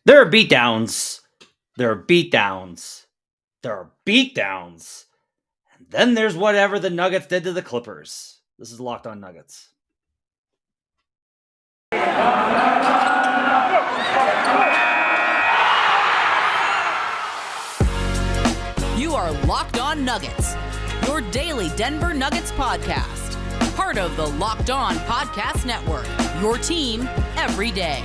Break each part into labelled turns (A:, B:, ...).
A: There are beatdowns. There are beatdowns. There are beatdowns. And then there's whatever the Nuggets did to the Clippers. This is Locked On Nuggets.
B: You are Locked On Nuggets, your daily Denver Nuggets podcast. Part of the Locked On Podcast Network, your team every day.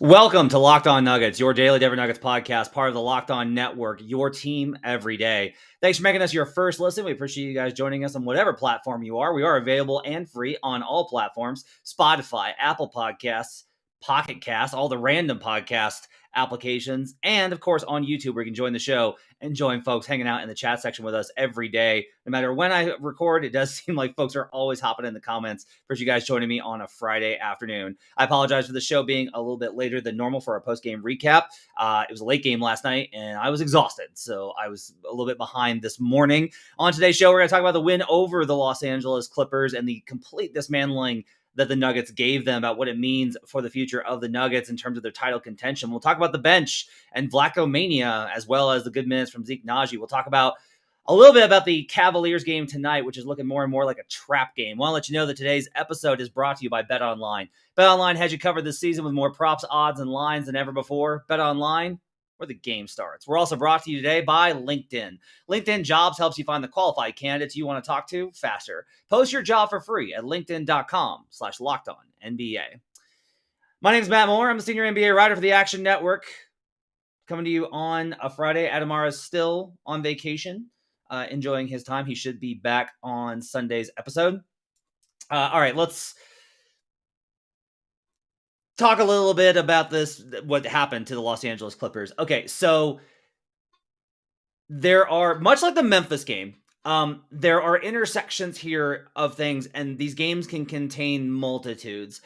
A: Welcome to Locked On Nuggets, your daily Denver Nuggets podcast, part of the Locked On Network, your team every day. Thanks for making us your first listen. We appreciate you guys joining us on whatever platform you are. We are available and free on all platforms: Spotify, Apple Podcasts, Pocket Cast, all the random podcast applications, and of course on YouTube, where you can join the show and join folks hanging out in the chat section with us every day. No matter when I record, it does seem like folks are always hopping in the comments. Appreciate you guys joining me on a Friday afternoon. I apologize for the show being a little bit later than normal for our post-game recap. It was a late game last night, and I was exhausted, so I was a little bit behind this morning. On today's show, we're going to talk about the win over the Los Angeles Clippers and the complete dismantling that the Nuggets gave them, about what it means for the future of the Nuggets in terms of their title contention. We'll talk about the bench and Vlachomania, as well as the good minutes from Zeke Naji. We'll talk about a little bit about the Cavaliers game tonight, which is looking more and more like a trap game. I want to let you know that today's episode is brought to you by BetOnline. BetOnline has you covered this season with more props, odds, and lines than ever before. BetOnline, where the game starts. We're also brought to you today by LinkedIn. LinkedIn Jobs helps you find the qualified candidates you want to talk to faster. Post your job for free at linkedin.com/lockedonnba. My name is Matt Moore. I'm a senior NBA writer for the Action Network. Coming to you on a Friday. Adamar is still on vacation, enjoying his time. He should be back on Sunday's episode. All right, let's talk a little bit about this, what happened to the Los Angeles Clippers. Okay, so there are, much like the Memphis game, there are intersections here of things, and these games can contain multitudes.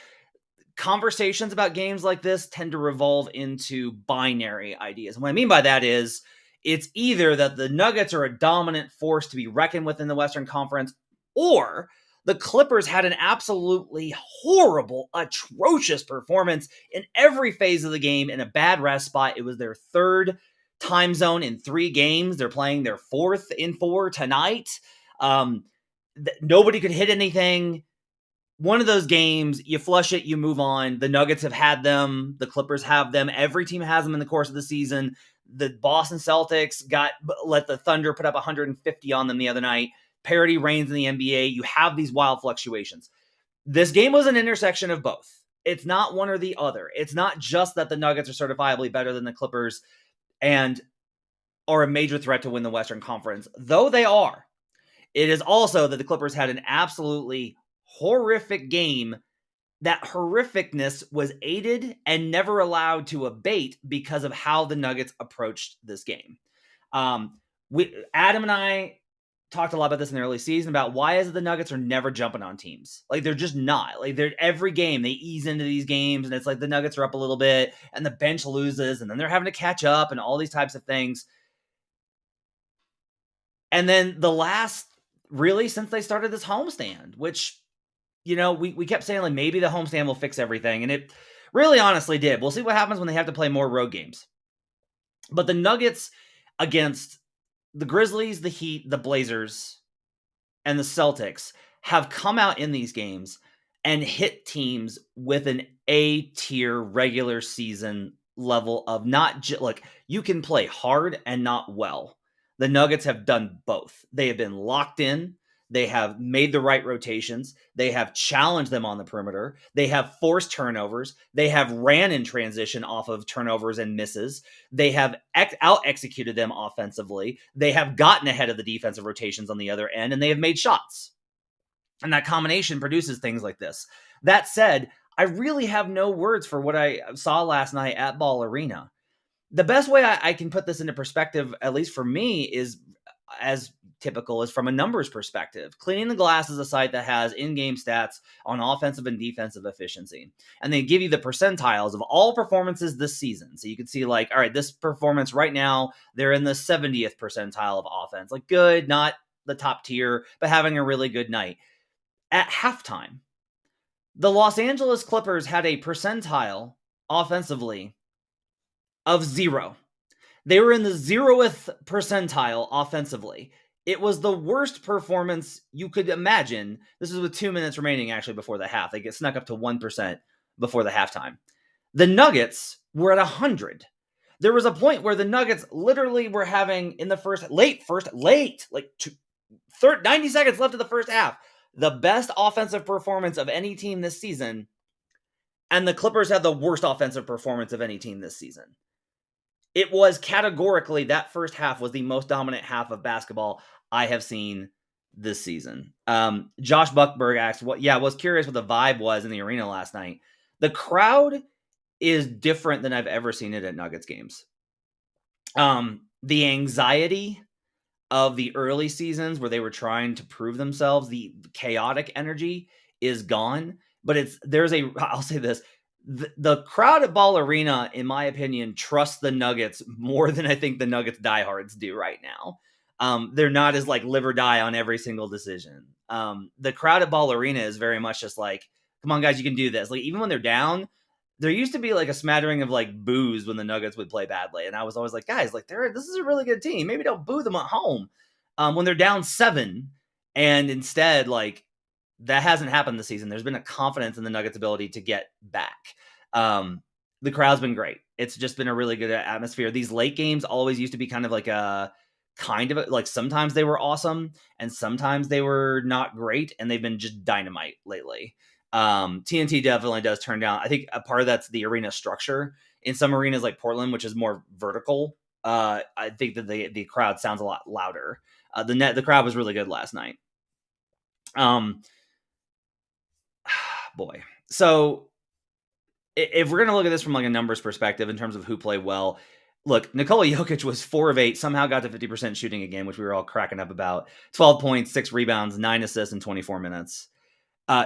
A: Conversations about games like this tend to revolve into binary ideas. And what I mean by that is, it's either that the Nuggets are a dominant force to be reckoned with in the Western Conference, or the Clippers had an absolutely horrible, atrocious performance in every phase of the game in a bad rest spot. It was their third time zone in 3 games. They're playing their 4th in 4 tonight. Nobody could hit anything. One of those games, you flush it, you move on. The Nuggets have had them. The Clippers have them. Every team has them in the course of the season. The Boston Celtics let the Thunder put up 150 on them the other night. Parity reigns in the NBA. You have these wild fluctuations. This game was an intersection of both. It's not one or the other. It's not just that the Nuggets are certifiably better than the Clippers and are a major threat to win the Western Conference, though they are. It is also that the Clippers had an absolutely horrific game. That horrificness was aided and never allowed to abate because of how the Nuggets approached this game. Adam and I talked a lot about this in the early season, about why is it the Nuggets are never jumping on teams. Like, they're just not. Like, they're every game they ease into these games, and it's like the Nuggets are up a little bit and the bench loses, and then they're having to catch up and all these types of things. And then the last, really, since they started this homestand, which, you know, we kept saying, like, maybe the homestand will fix everything, and it really honestly did. We'll see what happens when they have to play more road games. But the Nuggets against the Grizzlies, the Heat, the Blazers, and the Celtics have come out in these games and hit teams with an A-tier regular season level of not like, you can play hard and not well. The Nuggets have done both. They have been locked in. They have made the right rotations. They have challenged them on the perimeter. They have forced turnovers. They have ran in transition off of turnovers and misses. They have out-executed them offensively. They have gotten ahead of the defensive rotations on the other end, and they have made shots. And that combination produces things like this. That said, I really have no words for what I saw last night at Ball Arena. The best way I can put this into perspective, at least for me, is as typical is from a numbers perspective. Cleaning the Glass is a site that has in-game stats on offensive and defensive efficiency. And they give you the percentiles of all performances this season. So you can see, like, all right, this performance right now, they're in the 70th percentile of offense. Like, good, not the top tier, but having a really good night. At halftime, the Los Angeles Clippers had a percentile offensively of 0. They were in the 0th percentile offensively. It was the worst performance you could imagine. This is with 2 minutes remaining, actually, before the half. They get snuck up to 1% before the halftime. The Nuggets were at 100. There was a point where the Nuggets literally were having, in the late, like 90 seconds left of the first half, the best offensive performance of any team this season, and the Clippers had the worst offensive performance of any team this season. It was categorically, that first half was the most dominant half of basketball I have seen this season. Josh Buckberg asks, was curious what the vibe was in the arena last night. The crowd is different than I've ever seen it at Nuggets games. The anxiety of the early seasons where they were trying to prove themselves, the chaotic energy is gone. But I'll say this, the crowd at Ball Arena, in my opinion, trusts the Nuggets more than I think the Nuggets diehards do right now. They're not as like live or die on every single decision. The crowd at Ball Arena is very much just like, come on guys, you can do this. Like, even when they're down, there used to be like a smattering of like boos when the Nuggets would play badly. And I was always like, guys, like this is a really good team. Maybe don't boo them at home when they're down 7. And instead, like, that hasn't happened this season. There's been a confidence in the Nuggets' ability to get back. The crowd's been great. It's just been a really good atmosphere. These late games always used to be kind of like sometimes they were awesome and sometimes they were not great, and they've been just dynamite lately. TNT definitely does turn down. I think a part of that's the arena structure. In some arenas like Portland, which is more vertical, I think that the crowd sounds a lot louder. The crowd was really good last night. Boy. So if we're going to look at this from like a numbers perspective in terms of who played well, look, Nikola Jokic was 4 of 8, somehow got to 50% shooting again, which we were all cracking up about. 12 points, 6 rebounds, 9 assists in 24 minutes.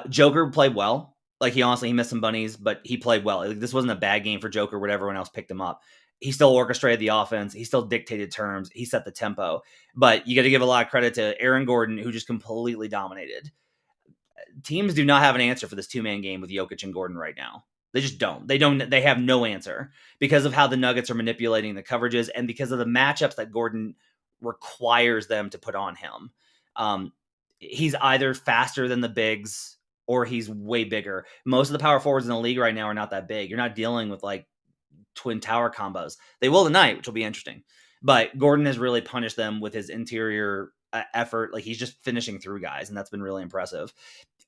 A: Joker played well. Like, he missed some bunnies, but he played well. Like, this wasn't a bad game for Joker when everyone else picked him up. He still orchestrated the offense. He still dictated terms. He set the tempo. But you got to give a lot of credit to Aaron Gordon, who just completely dominated. Teams do not have an answer for this 2-man game with Jokic and Gordon right now. They just don't. They have no answer because of how the Nuggets are manipulating the coverages and because of the matchups that Gordon requires them to put on him. He's either faster than the bigs or he's way bigger. Most of the power forwards in the league right now are not that big. You're not dealing with like twin tower combos. They will tonight, which will be interesting. But Gordon has really punished them with his interior effort. Like, he's just finishing through guys, and that's been really impressive.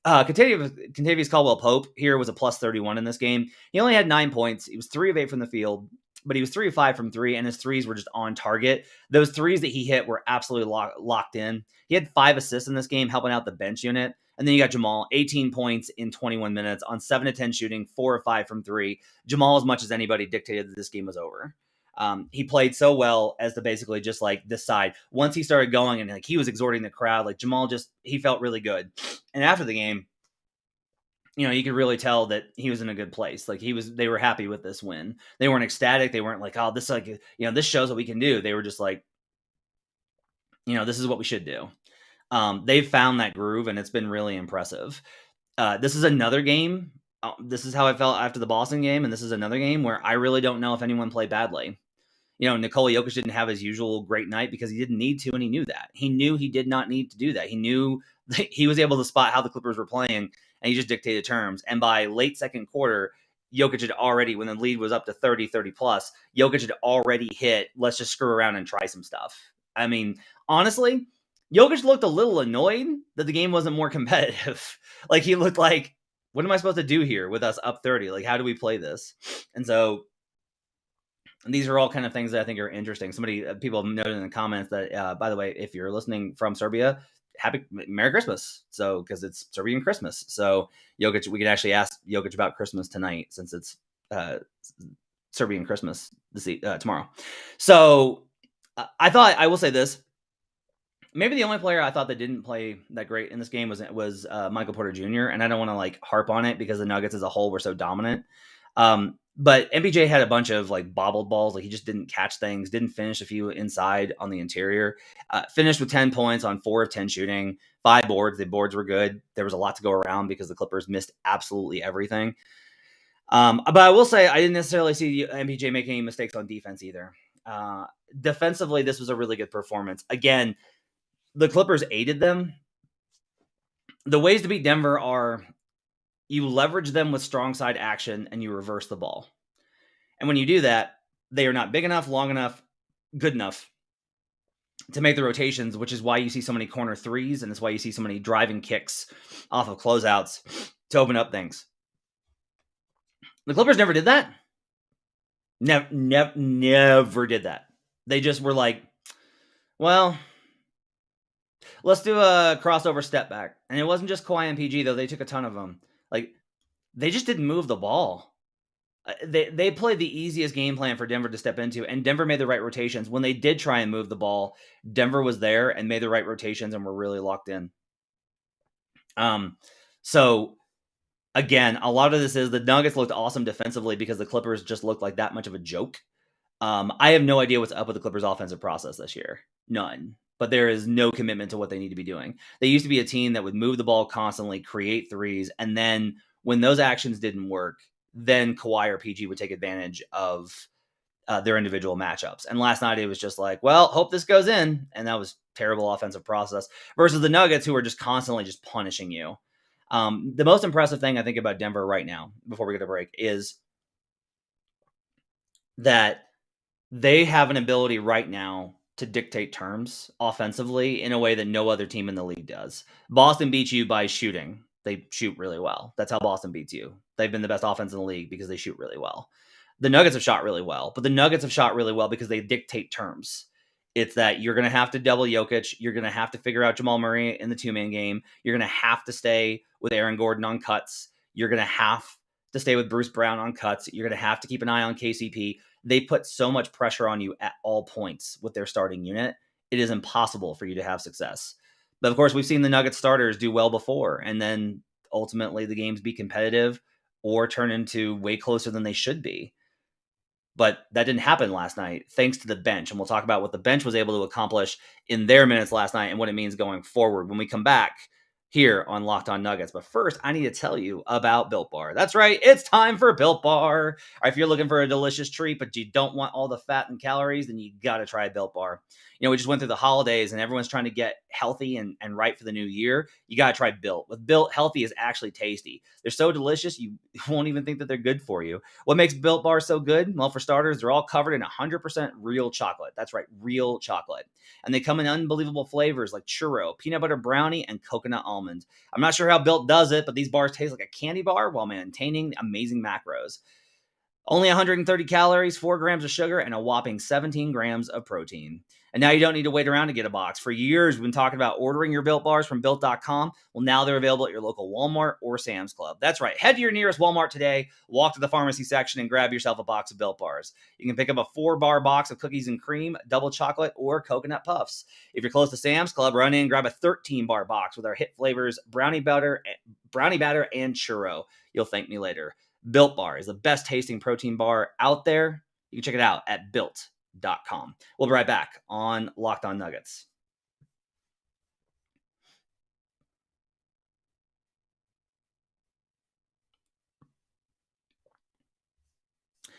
A: Kentavious Caldwell-Pope here was a plus 31 in this game. He only had 9 points. He was 3 of 8 from the field, but he was 3 of 5 from 3, and his threes were just on target. Those threes that he hit were absolutely locked in. He had 5 assists in this game, helping out the bench unit. And then you got Jamal, 18 points in 21 minutes on 7 of 10 shooting, 4 of 5 from 3. Jamal, as much as anybody, dictated that this game was over. He played so well as to basically just like decide. Once he started going and like he was exhorting the crowd, like Jamal he felt really good. And after the game, you could really tell that he was in a good place. Like, they were happy with this win. They weren't ecstatic. They weren't like, oh, this this shows what we can do. They were just like, this is what we should do. They've found that groove, and it's been really impressive. This is another game. This is how I felt after the Boston game, and this is another game where I really don't know if anyone played badly. Nikola Jokic didn't have his usual great night because he didn't need to, and he knew that. He knew he did not need to do that. He knew that he was able to spot how the Clippers were playing, and he just dictated terms. And by late second quarter, Jokic had already, when the lead was up to 30 plus, Jokic had already hit, let's just screw around and try some stuff. I mean, honestly, Jokic looked a little annoyed that the game wasn't more competitive. Like, he looked like, what am I supposed to do here with us up 30? Like, how do we play this? And so these are all kind of things that I think are interesting. People have noted in the comments that, by the way, if you're listening from Serbia, Merry Christmas. So, because it's Serbian Christmas. So Jokic, we could actually ask Jokic about Christmas tonight since it's Serbian Christmas tomorrow. So I will say this. Maybe the only player I thought that didn't play that great in this game was Michael Porter Jr. And I don't want to like harp on it because the Nuggets as a whole were so dominant. But MPJ had a bunch of like bobbled balls. Like, he just didn't catch things, didn't finish a few inside on the interior, finished with 10 points on 4 of 10 shooting, 5 boards. The boards were good. There was a lot to go around because the Clippers missed absolutely everything. But I will say I didn't necessarily see MPJ make any mistakes on defense either. Defensively, this was a really good performance. Again, the Clippers aided them. The ways to beat Denver are you leverage them with strong side action and you reverse the ball. And when you do that, they are not big enough, long enough, good enough to make the rotations, which is why you see so many corner threes, and it's why you see so many driving kicks off of closeouts to open up things. The Clippers never did that. Never did that. They just were like, well, let's do a crossover step back. And it wasn't just Kawhi and PG, though. They took a ton of them. Like, they just didn't move the ball. They played the easiest game plan for Denver to step into, and Denver made the right rotations. When they did try and move the ball, Denver was there and made the right rotations and were really locked in. So again, a lot of this is the Nuggets looked awesome defensively because the Clippers just looked like that much of a joke. I have no idea what's up with the Clippers offensive process this year. None. But there is no commitment to what they need to be doing. They used to be a team that would move the ball constantly, create threes, and then when those actions didn't work, then Kawhi or PG would take advantage of their individual matchups. And last night it was just like, well, hope this goes in. And that was terrible offensive process versus the Nuggets, who are just constantly just punishing you. The most impressive thing I think about Denver right now, before we get a break, is that they have an ability right now to dictate terms offensively in a way that no other team in the league does. Boston beats you by shooting. They shoot really well. That's how Boston beats you. They've been the best offense in the league because they shoot really well. The Nuggets have shot really well, but the Nuggets have shot really well because they dictate terms. It's that you're going to have to double Jokic. You're going to have to figure out Jamal Murray in the two-man game. You're going to have to stay with Aaron Gordon on cuts. You're going to have to stay with Bruce Brown on cuts. You're going to have to keep an eye on KCP. They put so much pressure on you at all points with their starting unit. It is impossible for you to have success. But of course, we've seen the Nuggets starters do well before, and then ultimately the games be competitive or turn into way closer than they should be. But that didn't happen last night, thanks to the bench. And we'll talk about what the bench was able to accomplish in their minutes last night and what it means going forward when we come back here on Locked On Nuggets. But first, I need to tell you about Built Bar. That's right, it's time for Built Bar. If you're looking for a delicious treat, but you don't want all the fat and calories, then you got to try Built Bar. You know, we just went through the holidays and everyone's trying to get healthy and right for the new year. You got to try Built. With Built, healthy is actually tasty. They're so delicious, you won't even think that they're good for you. What makes Built Bar so good? Well, for starters, they're all covered in 100% real chocolate. That's right, real chocolate. And they come in unbelievable flavors like churro, peanut butter brownie, and coconut almond. I'm not sure how Built does it, but these bars taste like a candy bar while maintaining amazing macros. Only 130 calories, 4 grams of sugar, and a whopping 17 grams of protein. And now you don't need to wait around to get a box. For years, we've been talking about ordering your Built Bars from Built.com. Well, now they're available at your local Walmart or Sam's Club. That's right. Head to your nearest Walmart today, walk to the pharmacy section, and grab yourself a box of Built Bars. You can pick up a 4-bar box of cookies and cream, double chocolate, or coconut puffs. If you're close to Sam's Club, run in and grab a 13-bar box with our hit flavors, brownie batter, and churro. You'll thank me later. Built Bar is the best tasting protein bar out there. You can check it out at built.com. We'll be right back on Locked On Nuggets.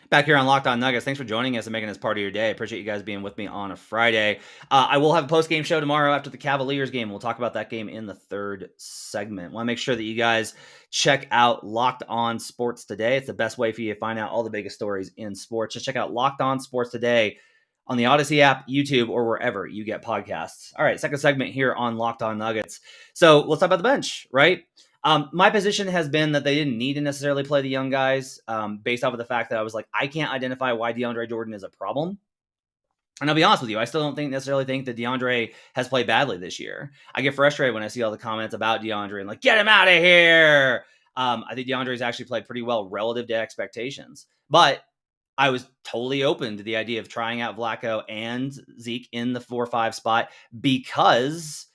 A: Back here on Locked On Nuggets. Thanks for joining us and making this part of your day. I appreciate you guys being with me on a Friday. I will have a post-game show tomorrow after the Cavaliers game. We'll talk about that game in the third segment. Want to make sure that you guys check out Locked On Sports Today. It's the best way for you to find out all the biggest stories in sports. Just check out Locked On Sports Today on the Odyssey app, YouTube, or wherever you get podcasts. All right, second segment here on Locked On Nuggets. So let's talk about the bench, right? My position has been that they didn't need to necessarily play the young guys based off of the fact that I was like, I can't identify why DeAndre Jordan is a problem. And I'll be honest with you, I still don't necessarily think that DeAndre has played badly this year. I get frustrated when I see all the comments about DeAndre and like, get him out of here. I think DeAndre's actually played pretty well relative to expectations. But I was totally open to the idea of trying out Vlatko and Zeke in the 4-5 spot because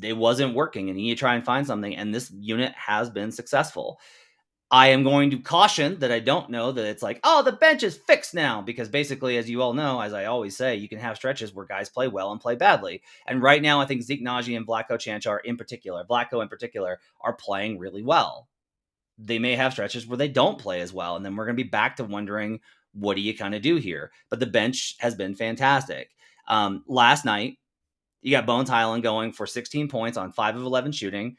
A: it wasn't working and you need to try and find something. And this unit has been successful. I am going to caution that I don't know that it's like, oh, the bench is fixed now. Because basically, as you all know, as I always say, you can have stretches where guys play well and play badly. And right now, I think Zeke Naji and Vlatko in particular are playing really well. they may have stretches where they don't play as well. And then we're going to be back to wondering, what do you kind of do here? But the bench has been fantastic. Last night, you got Bones Highland going for 16 points on 5 of 11 shooting.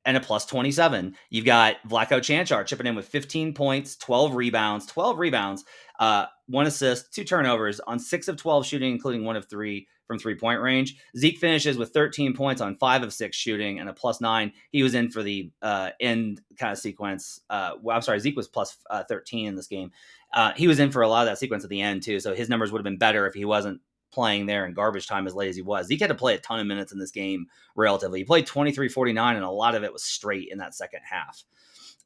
A: And a plus 27. You've got Vlatko Cancar chipping in with 15 points, 12 rebounds, 1 assist, 2 turnovers on 6 of 12 shooting, including 1 of 3 from 3-point range. Zeke finishes with 13 points on 5 of 6 shooting and a plus 9. He was in for the end kind of sequence. I'm sorry, Zeke was plus 13 in this game. He was in for a lot of that sequence at the end too, so his numbers would have been better if he wasn't playing there in garbage time as late as he was. Zeke had to play a ton of minutes in this game relatively. He played 23-49, and a lot of it was straight in that second half.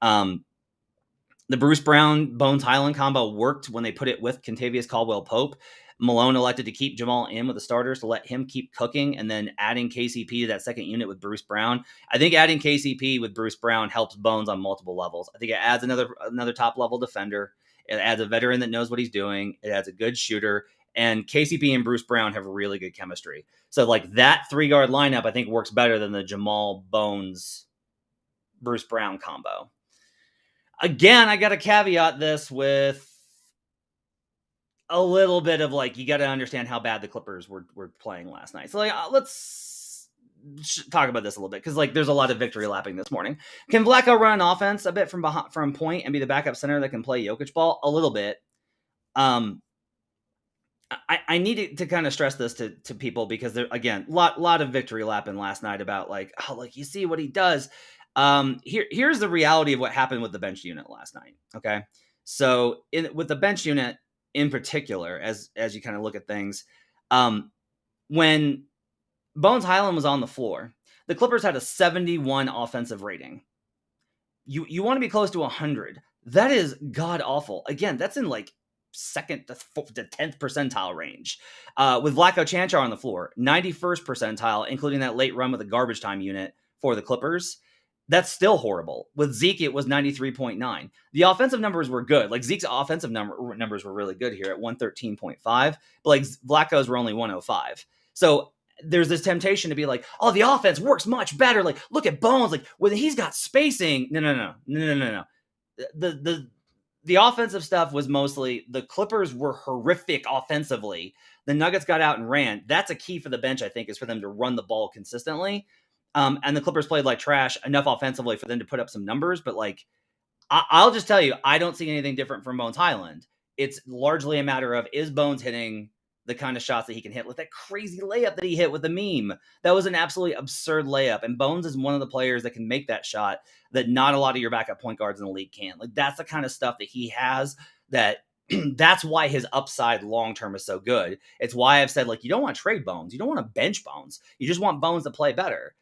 A: The Bruce Brown-Bones Highland combo worked when they put it with Kentavious Caldwell-Pope. Malone elected to keep Jamal in with the starters to let him keep cooking, and then adding KCP to that second unit with Bruce Brown. I think adding KCP with Bruce Brown helps Bones on multiple levels. I think it adds another top-level defender. It adds a veteran that knows what he's doing. It adds a good shooter. And KCP and Bruce Brown have really good chemistry. So like that 3-guard lineup, I think works better than the Jamal Bones Bruce Brown combo. Again, I got to caveat this with a little bit of like, you got to understand how bad the Clippers were playing last night. So like, let's talk about this a little bit, because like there's a lot of victory lapping this morning. Can Vlatko run an offense a bit from point and be the backup center that can play Jokic ball? A little bit. I need to kind of stress this to people, because there, again, lot of victory lapping last night about like, oh, like you see what he does. Here's the reality of what happened with the bench unit last night. Okay. So with the bench unit in particular, as you kind of look at things, when Bones Highland was on the floor, the Clippers had a 71 offensive rating. You want to be close to 100. That is god awful. Again, that's in like second to 10th percentile range. With Vlatko Cancar on the floor, 91st percentile, including that late run with the garbage time unit for the Clippers. That's still horrible. With Zeke, it was 93.9. The offensive numbers were good. Like Zeke's offensive numbers were really good here at 113.5, but like Vlatko's were only 105. So there's this temptation to be like, oh, the offense works much better. Like, look at Bones. Like, when he's got spacing. No. The offensive stuff was mostly, the Clippers were horrific offensively. The Nuggets got out and ran. That's a key for the bench, I think, is for them to run the ball consistently. And the Clippers played like trash enough offensively for them to put up some numbers. But like, I'll just tell you, I don't see anything different from Bones Highland. It's largely a matter of, is Bones hitting the kind of shots that he can hit? With that crazy layup that he hit with the meme, that was an absolutely absurd layup. And Bones is one of the players that can make that shot that not a lot of your backup point guards in the league can. Like, that's the kind of stuff that he has, that that's why his upside long-term is so good. It's why I've said, like, you don't want to trade Bones. You don't want to bench Bones. You just want Bones to play better.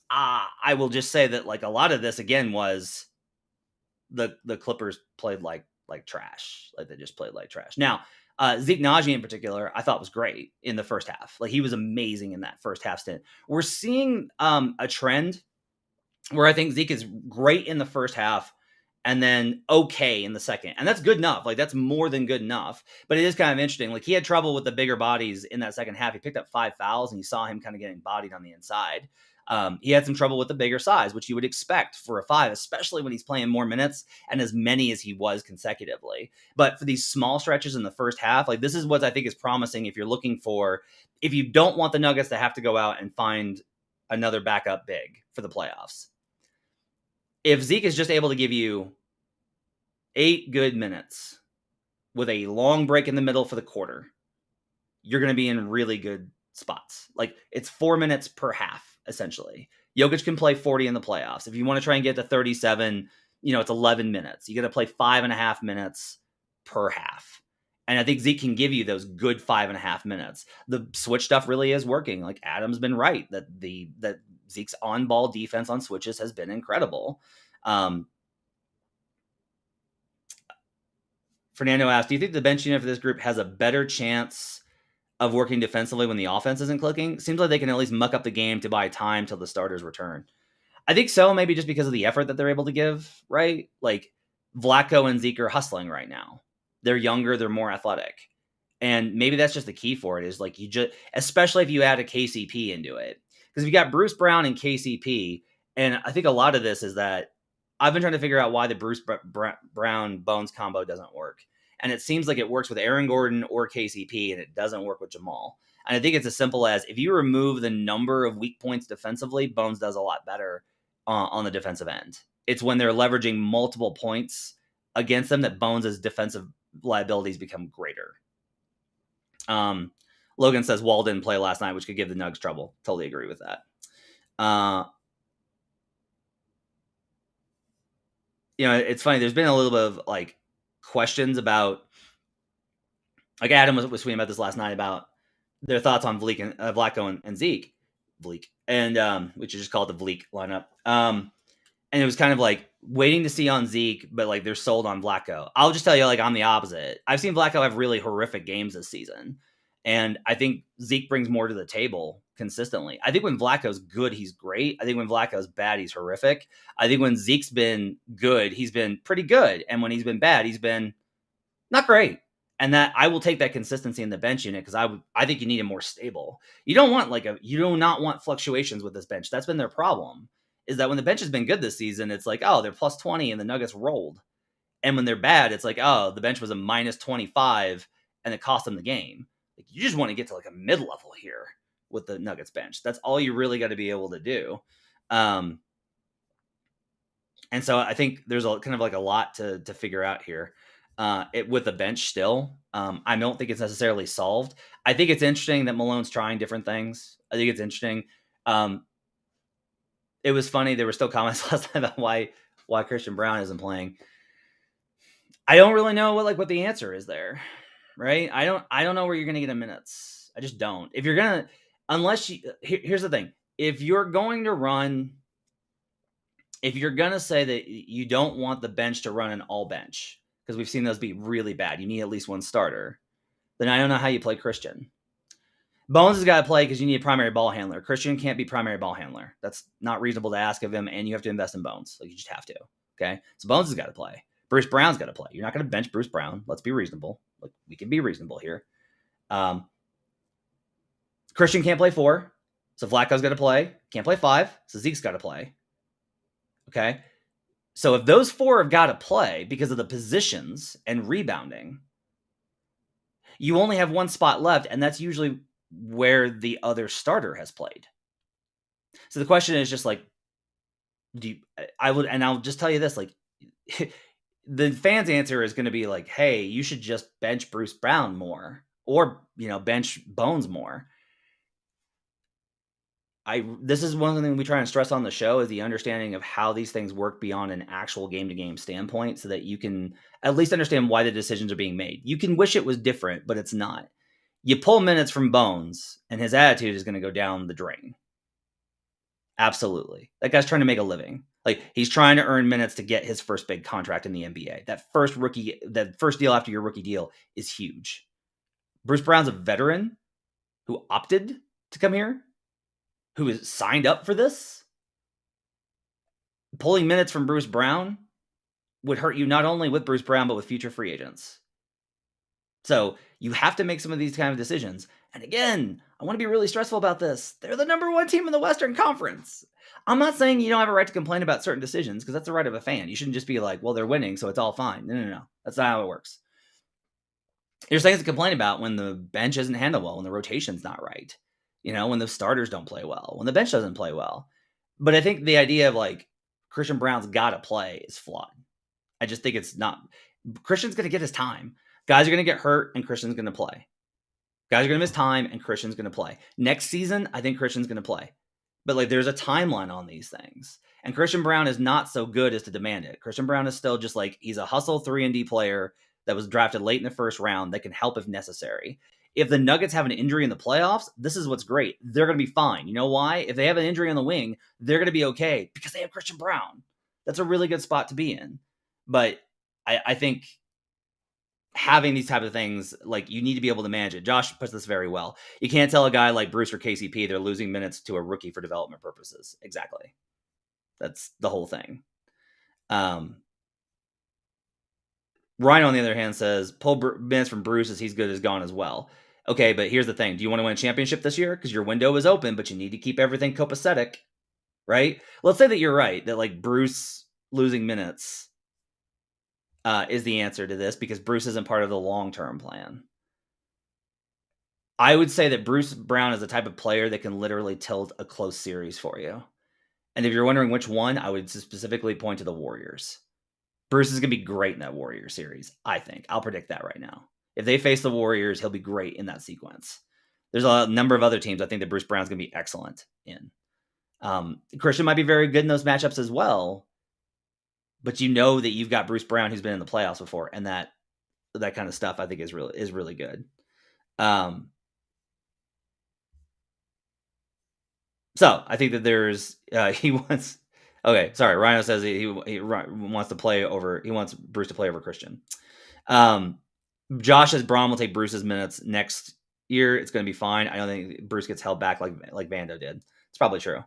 A: I will just say that, like, a lot of this, again, was the Clippers played like trash. Like, they just played like trash. Now, Zeke Naji in particular, I thought was great in the first half. Like, he was amazing in that first half stint. We're seeing a trend where I think Zeke is great in the first half and then okay in the second. And that's good enough. Like, that's more than good enough. But it is kind of interesting. Like, he had trouble with the bigger bodies in that second half. He picked up 5 fouls, and you saw him kind of getting bodied on the inside. He had some trouble with the bigger size, which you would expect for a 5, especially when he's playing more minutes and as many as he was consecutively. But for these small stretches in the first half, like, this is what I think is promising if you're looking for, if you don't want the Nuggets to have to go out and find another backup big for the playoffs. If Zeke is just able to give you 8 good minutes with a long break in the middle for the quarter, you're going to be in really good spots. Like, it's 4 minutes per half, essentially. Jokic can play 40 in the playoffs. If you want to try and get to 37, it's 11 minutes. You got to play 5.5 minutes per half. And I think Zeke can give you those good 5.5 minutes. The switch stuff really is working. Like, Adam's been right that that Zeke's on-ball defense on switches has been incredible. Fernando asked, do you think the bench unit for this group has a better chance of working defensively when the offense isn't clicking? Seems like they can at least muck up the game to buy time till the starters return. I think so, maybe just because of the effort that they're able to give, right? Like, Vlatko and Zeke are hustling right now. They're younger, they're more athletic. And maybe that's just the key for it, is like, you just, especially if you add a KCP into it. Because if you got Bruce Brown and KCP, And I think a lot of this is that I've been trying to figure out why the Bruce Brown Bones combo doesn't work. And it seems like it works with Aaron Gordon or KCP, and it doesn't work with Jamal. And I think it's as simple as if you remove the number of weak points defensively, Bones does a lot better on the defensive end. It's when they're leveraging multiple points against them that Bones' defensive liabilities become greater. Logan says Wall didn't play last night, which could give the Nugs trouble. Totally agree with that. It's funny. There's been a little bit of like questions about, like Adam was tweeting about this last night about their thoughts on Bleak and Vlatko and Zeke, Bleak, and which is just called the Bleak lineup. And it was kind of like waiting to see on Zeke, but like they're sold on Vlatko. I'll just tell you, like I'm the opposite. I've seen Vlatko have really horrific games this season, and I think Zeke brings more to the table consistently. I think when Vlatko's good, he's great. I think when Vlatko's bad, he's horrific. I think when Zeke's been good, he's been pretty good, and when he's been bad, he's been not great. And that I will take that consistency in the bench unit because I think you need him more stable. You do not want fluctuations with this bench. That's been their problem. Is that when the bench has been good this season, it's like, oh, they're plus 20 and the Nuggets rolled. And when they're bad, it's like, oh, the bench was a minus 25 and it cost them the game. Like, you just want to get to like a mid-level here with the Nuggets bench. That's all you really got to be able to do. And so I think there's kind of like a lot to figure out here with the bench still. I don't think it's necessarily solved. I think it's interesting that Malone's trying different things. I think it's interesting. It was funny. There were still comments last night about why Christian Braun isn't playing. I don't really know what the answer is there, right? I don't know where you're going to get him minutes. I just don't. If you're going to, here's the thing. If you're going to say that you don't want the bench to run an all bench, because we've seen those be really bad, you need at least one starter, then I don't know how you play Christian. Bones has got to play because you need a primary ball handler. Christian can't be primary ball handler. That's not reasonable to ask of him, and you have to invest in Bones. Like, you just have to, okay? So Bones has got to play. Bruce Brown's got to play. You're not going to bench Bruce Brown. Let's be reasonable. Like, we can be reasonable here. Christian can't play 4, so Vlatko's got to play. Can't play 5, so Zeke's got to play. Okay? So if those 4 have got to play because of the positions and rebounding, you only have one spot left, and that's usually where the other starter has played. So the question is just like, I'll just tell you this, like, the fans' answer is going to be like, hey, you should just bench Bruce Brown more, or, bench Bones more. This is one thing we try and stress on the show, is the understanding of how these things work beyond an actual game-to-game standpoint, so that you can at least understand why the decisions are being made. You can wish it was different, but it's not. You pull minutes from Bones, and his attitude is going to go down the drain. Absolutely. That guy's trying to make a living. Like, he's trying to earn minutes to get his first big contract in the NBA. That first deal after your rookie deal is huge. Bruce Brown's a veteran who opted to come here, who is signed up for this. Pulling minutes from Bruce Brown would hurt you not only with Bruce Brown, but with future free agents. So you have to make some of these kind of decisions. And again, I want to be really stressful about this. They're the number 1 team in the Western Conference. I'm not saying you don't have a right to complain about certain decisions, because that's the right of a fan. You shouldn't just be like, well, they're winning, so it's all fine. No. That's not how it works. There's things to complain about when the bench isn't handled well, when the rotation's not right. When the starters don't play well, when the bench doesn't play well. But I think the idea of like Christian Brown's got to play is flawed. I just think it's not. Christian's going to get his time. Guys are going to get hurt, and Christian's going to play. Guys are going to miss time, and Christian's going to play. Next season, I think Christian's going to play. But like, there's a timeline on these things. And Christian Brown is not so good as to demand it. Christian Brown is still just like, he's a hustle 3-and-D player that was drafted late in the first round that can help if necessary. If the Nuggets have an injury in the playoffs, this is what's great. They're going to be fine. You know why? If they have an injury on the wing, they're going to be okay because they have Christian Brown. That's a really good spot to be in. But I think having these type of things, like, you need to be able to manage it. Josh puts this very well. You can't tell a guy like Bruce or KCP they're losing minutes to a rookie for development purposes. Exactly. That's the whole thing. Ryan, on the other hand, says, pull minutes from Bruce as he's good as gone as well. Okay, but here's the thing. Do you want to win a championship this year? Because your window is open, but you need to keep everything copacetic. right? Let's say that you're right, that like Bruce losing minutes is the answer to this because Bruce isn't part of the long-term plan. I would say that Bruce Brown is the type of player that can literally tilt a close series for you. And if you're wondering which one, I would specifically point to the Warriors. Bruce is going to be great in that Warrior series, I think. I'll predict that right now. If they face the Warriors, he'll be great in that sequence. There's a number of other teams I think that Bruce Brown's going to be excellent in. Christian might be very good in those matchups as well, but you know that you've got Bruce Brown who's been in the playoffs before, and that kind of stuff I think is really good. So I think that there's he wants. Okay, sorry. Rhino says he wants to play over. He wants Bruce to play over Christian. Josh says Braun will take Bruce's minutes next year. It's going to be fine. I don't think Bruce gets held back like Vando did. It's probably true.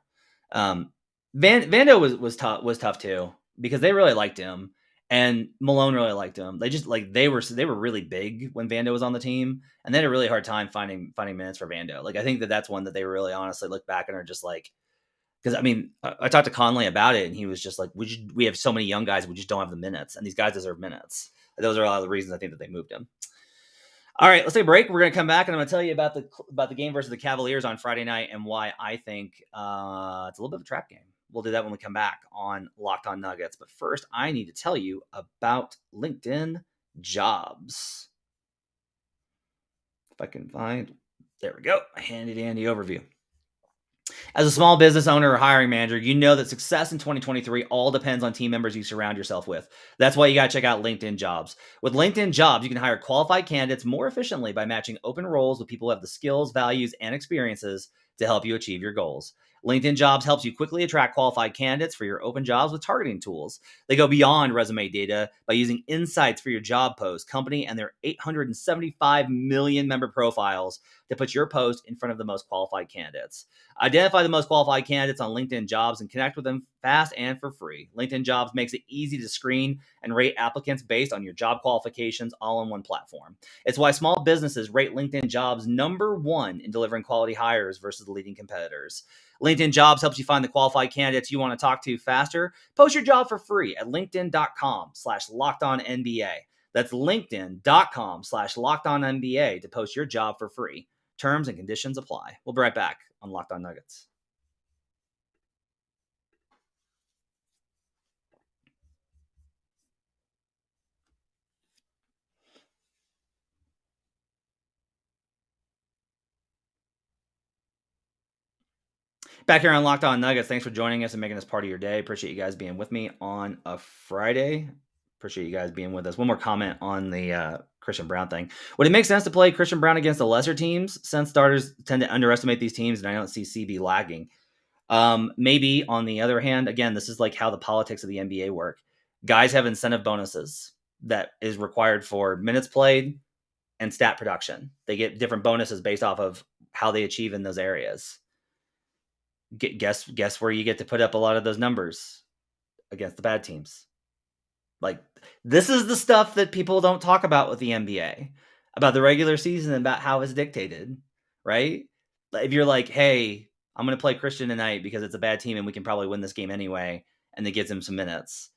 A: Vando was tough too because they really liked him and Malone really liked him. They just like they were really big when Vando was on the team, and they had a really hard time finding minutes for Vando. Like I think that's one that they really honestly look back and are just like, because I mean I talked to Conley about it and he was just like, we have so many young guys, we just don't have the minutes, and these guys deserve minutes. Those are a lot of the reasons I think that they moved him. All right, let's take a break. We're going to come back, and I'm going to tell you about the game versus the Cavaliers on Friday night and why I think it's a little bit of a trap game. We'll do that when we come back on Locked On Nuggets. But first, I need to tell you about LinkedIn Jobs. If I can find, there we go, a handy-dandy overview. As a small business owner or hiring manager, you know that success in 2023 all depends on team members you surround yourself with. That's why you got to check out LinkedIn Jobs. With LinkedIn Jobs, you can hire qualified candidates more efficiently by matching open roles with people who have the skills, values, and experiences to help you achieve your goals. LinkedIn Jobs helps you quickly attract qualified candidates for your open jobs with targeting tools. They go beyond resume data by using insights for your job post, company, and their 875 million member profiles to put your post in front of the most qualified candidates. Identify the most qualified candidates on LinkedIn Jobs and connect with them fast and for free. LinkedIn Jobs makes it easy to screen and rate applicants based on your job qualifications all in one platform. It's why small businesses rate LinkedIn Jobs #1 in delivering quality hires versus the leading competitors. LinkedIn Jobs helps you find the qualified candidates you want to talk to faster. Post your job for free at linkedin.com/lockedonnba. That's linkedin.com/lockedonnba to post your job for free. Terms and conditions apply. We'll be right back on Locked On Nuggets. Back here on Locked On Nuggets. Thanks for joining us and making this part of your day. Appreciate you guys being with me on a Friday. Appreciate you guys being with us. One more comment on the Christian Brown thing. Would it make sense to play Christian Brown against the lesser teams since starters tend to underestimate these teams and I don't see CB lagging? Maybe. On the other hand, again, this is like how the politics of the NBA work. Guys have incentive bonuses that is required for minutes played and stat production. They get different bonuses based off of how they achieve in those areas. Guess where you get to put up a lot of those numbers against the bad teams. Like, this is the stuff that people don't talk about with the NBA, about the regular season and about how it's dictated, right? If you're like, hey, I'm going to play Christian tonight because it's a bad team and we can probably win this game anyway, and it gives him some minutes.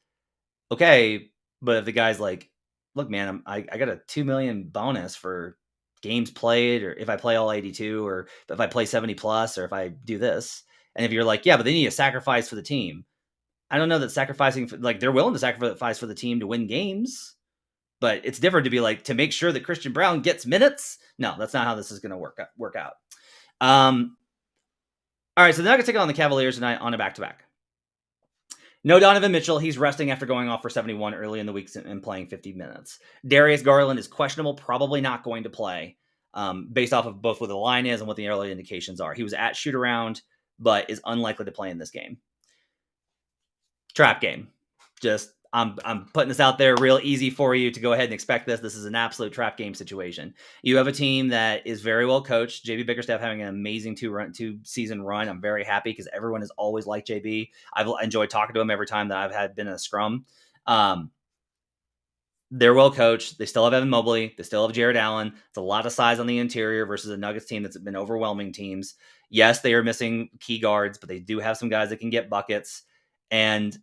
A: Okay, but if the guy's like, look, man, I got a 2 million bonus for games played, or if I play all 82, or if I play 70 plus, or if I do this. And if you're like, yeah, but they need a sacrifice for the team. I don't know that sacrificing, like, they're willing to sacrifice for the team to win games, but it's different to be like, to make sure that Christian Brown gets minutes. No, that's not how this is going to work out. All right, so they're not going to take it on the Cavaliers tonight on a back-to-back. No Donovan Mitchell. He's resting after going off for 71 early in the week and playing 50 minutes. Darius Garland is questionable, probably not going to play, based off of both what the line is and what the early indications are. He was at shoot-around, but is unlikely to play in this game. Trap game. Just, I'm putting this out there real easy for you to go ahead and expect this. This is an absolute trap game situation. You have a team that is very well coached. JB Bickerstaff having an amazing two-season run. I'm very happy because everyone has always liked JB. I've enjoyed talking to him every time that I've been in a scrum. They're well coached. They still have Evan Mobley. They still have Jared Allen. It's a lot of size on the interior versus a Nuggets team that's been overwhelming teams. Yes, they are missing key guards, but they do have some guys that can get buckets. And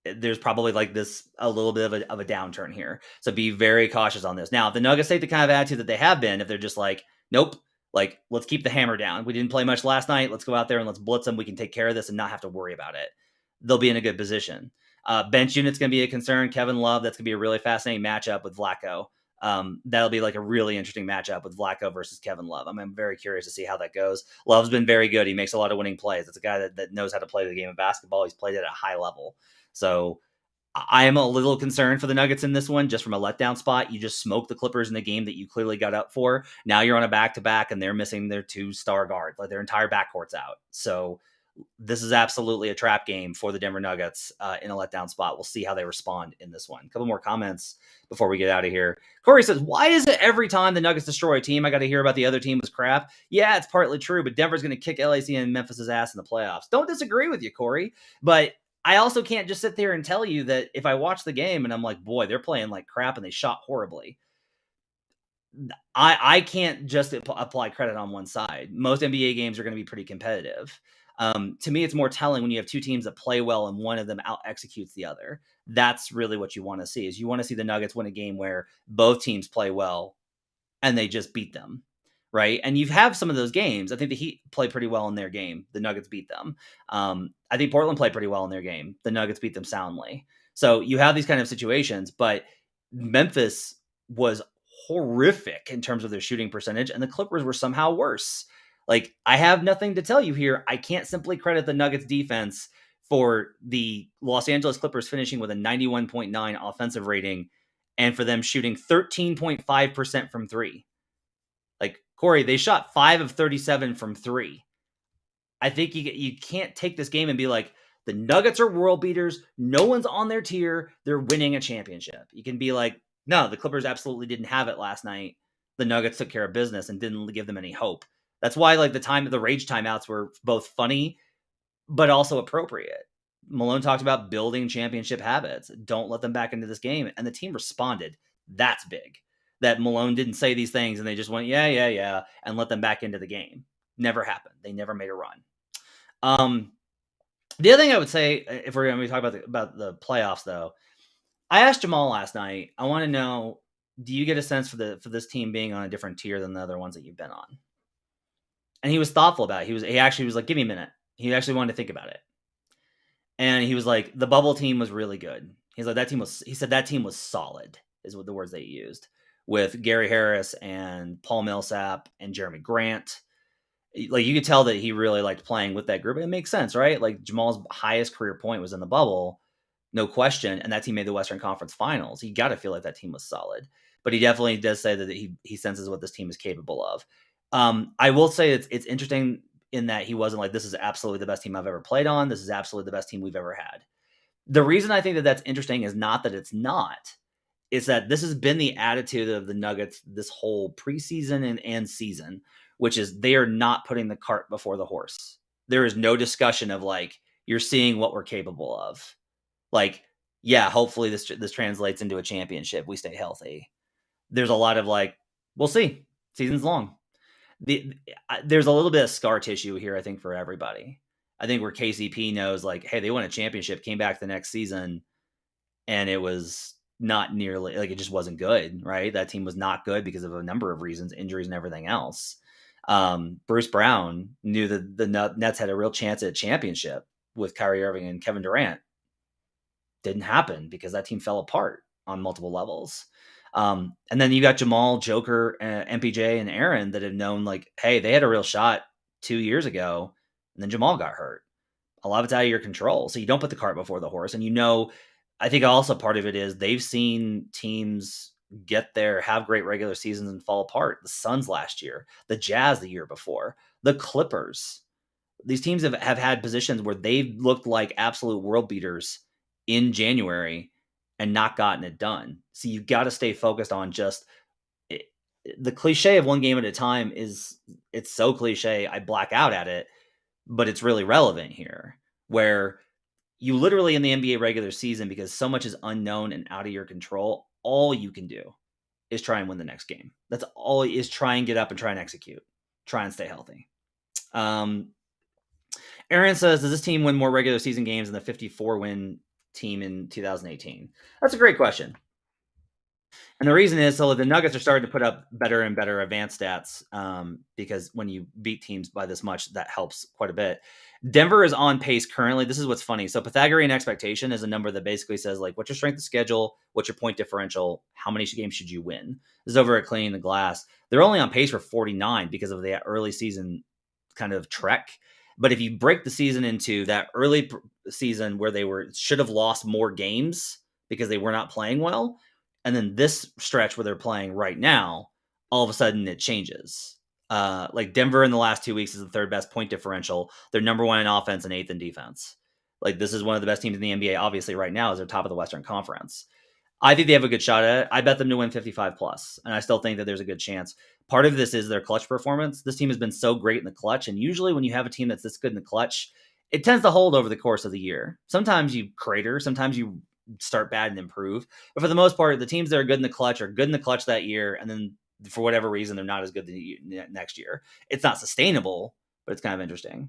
A: there's probably like this a little bit of a downturn here. So be very cautious on this. Now, if the Nuggets take the kind of attitude that they have been, if they're just like, nope, like let's keep the hammer down. We didn't play much last night. Let's go out there and let's blitz them. We can take care of this and not have to worry about it. They'll be in a good position. Bench unit's going to be a concern. Kevin Love, that's going to be a really fascinating matchup with Vlatko. That'll be like a really interesting matchup with Vlatko versus Kevin Love. I'm very curious to see how that goes. Love's been very good. He makes a lot of winning plays. It's a guy that knows how to play the game of basketball. He's played it at a high level. So I am a little concerned for the Nuggets in this one, just from a letdown spot. You just smoked the Clippers in a game that you clearly got up for. Now you're on a back-to-back, and they're missing their 2-star guard. Like their entire backcourt's out. So this is absolutely a trap game for the Denver Nuggets in a letdown spot. We'll see how they respond in this one. A couple more comments before we get out of here. Corey says, why is it every time the Nuggets destroy a team, I got to hear about the other team was crap? Yeah, it's partly true, but Denver's going to kick LAC and Memphis's ass in the playoffs. Don't disagree with you, Corey, but I also can't just sit there and tell you that if I watch the game and I'm like, boy, they're playing like crap and they shot horribly. I can't just apply credit on one side. Most NBA games are going to be pretty competitive. To me, it's more telling when you have two teams that play well and one of them out executes the other. That's really what you want to see. Is you want to see the Nuggets win a game where both teams play well and they just beat them, right? And you have some of those games. I think the Heat play pretty well in their game. The Nuggets beat them. I think Portland played pretty well in their game. The Nuggets beat them soundly. So you have these kind of situations, but Memphis was horrific in terms of their shooting percentage, and the Clippers were somehow worse. Like, I have nothing to tell you here. I can't simply credit the Nuggets defense for the Los Angeles Clippers finishing with a 91.9 offensive rating and for them shooting 13.5% from three. Like, Corey, they shot 5 of 37 from three. I think you can't take this game and be like, the Nuggets are world beaters. No one's on their tier. They're winning a championship. You can be like, no, the Clippers absolutely didn't have it last night. The Nuggets took care of business and didn't give them any hope. That's why like the rage timeouts were both funny, but also appropriate. Malone talked about building championship habits. Don't let them back into this game. And the team responded. That's big. That Malone didn't say these things and they just went, yeah, and let them back into the game. Never happened. They never made a run. The other thing I would say, if we're going to talk about the playoffs, though, I asked Jamal last night, I want to know, do you get a sense for this team being on a different tier than the other ones that you've been on? And he was thoughtful about it. He actually was like, give me a minute. He actually wanted to think about it. And he was like, the bubble team was really good. He said that team was solid, is what the words they used, with Gary Harris and Paul Millsap and Jeremy Grant. Like, you could tell that he really liked playing with that group. And it makes sense, right? Like, Jamal's highest career point was in the bubble, no question. And that team made the Western Conference Finals. You got to feel like that team was solid. But he definitely does say that he senses what this team is capable of. I will say it's interesting in that he wasn't like, this is absolutely the best team I've ever played on. This is absolutely the best team we've ever had. The reason I think that that's interesting is not that it's not. It's that this has been the attitude of the Nuggets this whole preseason and season, which is they are not putting the cart before the horse. There is no discussion of like, you're seeing what we're capable of. Like, yeah, hopefully this translates into a championship. We stay healthy. There's a lot of like, we'll see. Season's long. There's a little bit of scar tissue here, I think, for everybody. I think where KCP knows, like, hey, they won a championship, came back the next season, and it was not nearly, like, it just wasn't good, right? That team was not good because of a number of reasons, injuries and everything else. Bruce Brown knew that the Nets had a real chance at a championship with Kyrie Irving and Kevin Durant. Didn't happen because that team fell apart on multiple levels. And then you got Jamal, Joker, MPJ, and Aaron that have known, like, hey, they had a real shot 2 years ago, and then Jamal got hurt. A lot of it's out of your control. So you don't put the cart before the horse. And I think also part of it is they've seen teams get there, have great regular seasons and fall apart. The Suns last year, the Jazz the year before, the Clippers. These teams have had positions where they've looked like absolute world beaters in January and not gotten it done. So you've got to stay focused on just the cliche of one game at a time it's so cliche. I black out at it, but it's really relevant here where you literally in the NBA regular season, because so much is unknown and out of your control, all you can do is try and win the next game. That's all, is try and get up and try and execute. Try and stay healthy. Aaron says, does this team win more regular season games than the 54-win team in 2018? That's a great question. And the reason is, so the Nuggets are starting to put up better and better advanced stats, because when you beat teams by this much, that helps quite a bit. Denver is on pace currently. This is what's funny. So Pythagorean expectation is a number that basically says, like, what's your strength of schedule? What's your point differential? How many games should you win? This is over at Cleaning the Glass. They're only on pace for 49 because of the early season kind of trek. But if you break the season into that early season where they should have lost more games because they were not playing well, and then this stretch where they're playing right now, all of a sudden it changes. Like Denver in the last 2 weeks is the third best point differential. They're number one in offense and eighth in defense. Like, this is one of the best teams in the NBA, obviously, right now, as they're top of the Western Conference. I think they have a good shot at it. I bet them to win 55 plus, and I still think that there's a good chance. Part of this is their clutch performance. This team has been so great in the clutch, and usually when you have a team that's this good in the clutch, it tends to hold over the course of the year. Sometimes you crater, sometimes you start bad and improve, but for the most part, the teams that are good in the clutch are good in the clutch that year, and then for whatever reason, they're not as good the next year. It's not sustainable, but it's kind of interesting.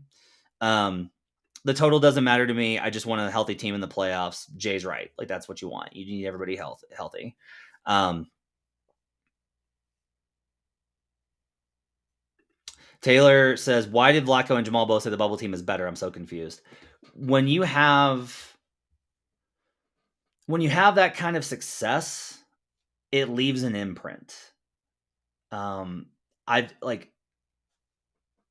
A: The total doesn't matter to me. I just want a healthy team in the playoffs. Jay's right. Like, that's what you want. You need everybody healthy. Taylor says, why did Vlatko and Jamal both say the bubble team is better? I'm so confused. When you have that kind of success, it leaves an imprint.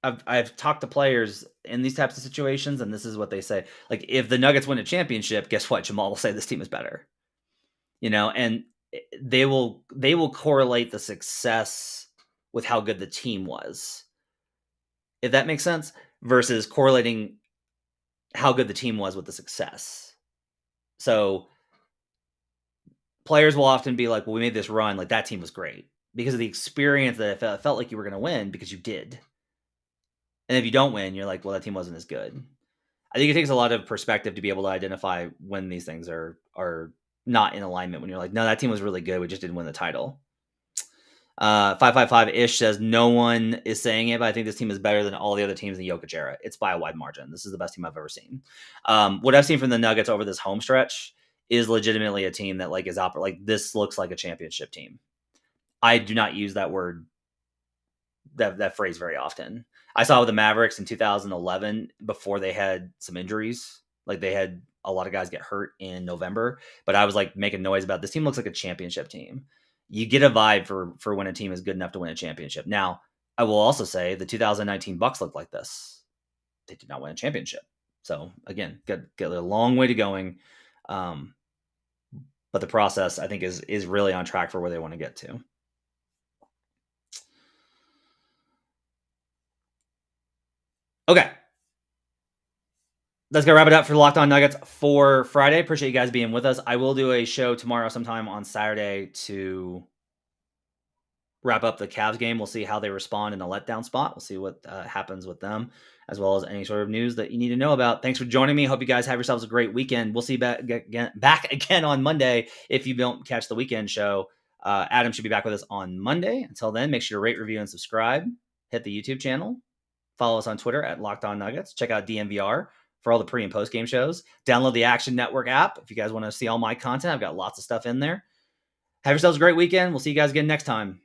A: I've talked to players in these types of situations, and this is what they say. Like, if the Nuggets win a championship, guess what? Jamal will say this team is better. And they will correlate the success with how good the team was. If that makes sense, versus correlating how good the team was with the success. So players will often be like, well, we made this run, like that team was great because of the experience that it felt like you were going to win because you did. And if you don't win, you're like, well, that team wasn't as good. I think it takes a lot of perspective to be able to identify when these things are not in alignment. When you're like, no, that team was really good, we just didn't win the title. 555-ish says, no one is saying it, but I think this team is better than all the other teams in the Jokic era. It's by a wide margin. This is the best team I've ever seen. What I've seen from the Nuggets over this home stretch is legitimately a team that this looks like a championship team. I do not use that word, that phrase very often. I saw with the Mavericks in 2011 before they had some injuries. Like, they had a lot of guys get hurt in November, but I was like making noise about this team looks like a championship team. You get a vibe for when a team is good enough to win a championship. Now, I will also say the 2019 Bucks looked like this. They did not win a championship. So again, got a long way to going. But the process, I think, is really on track for where they want to get to. Okay. Let's go wrap it up for Locked On Nuggets for Friday. Appreciate you guys being with us. I will do a show tomorrow sometime on Saturday to wrap up the Cavs game. We'll see how they respond in a letdown spot. We'll see what happens with them, as well as any sort of news that you need to know about. Thanks for joining me. Hope you guys have yourselves a great weekend. We'll see you back again on Monday if you don't catch the weekend show. Adam should be back with us on Monday. Until then, make sure to rate, review, and subscribe. Hit the YouTube channel. Follow us on Twitter at Locked On Nuggets. Check out DNVR for all the pre and post game shows. Download the Action Network app if you guys want to see all my content. I've got lots of stuff in there. Have yourselves a great weekend. We'll see you guys again next time.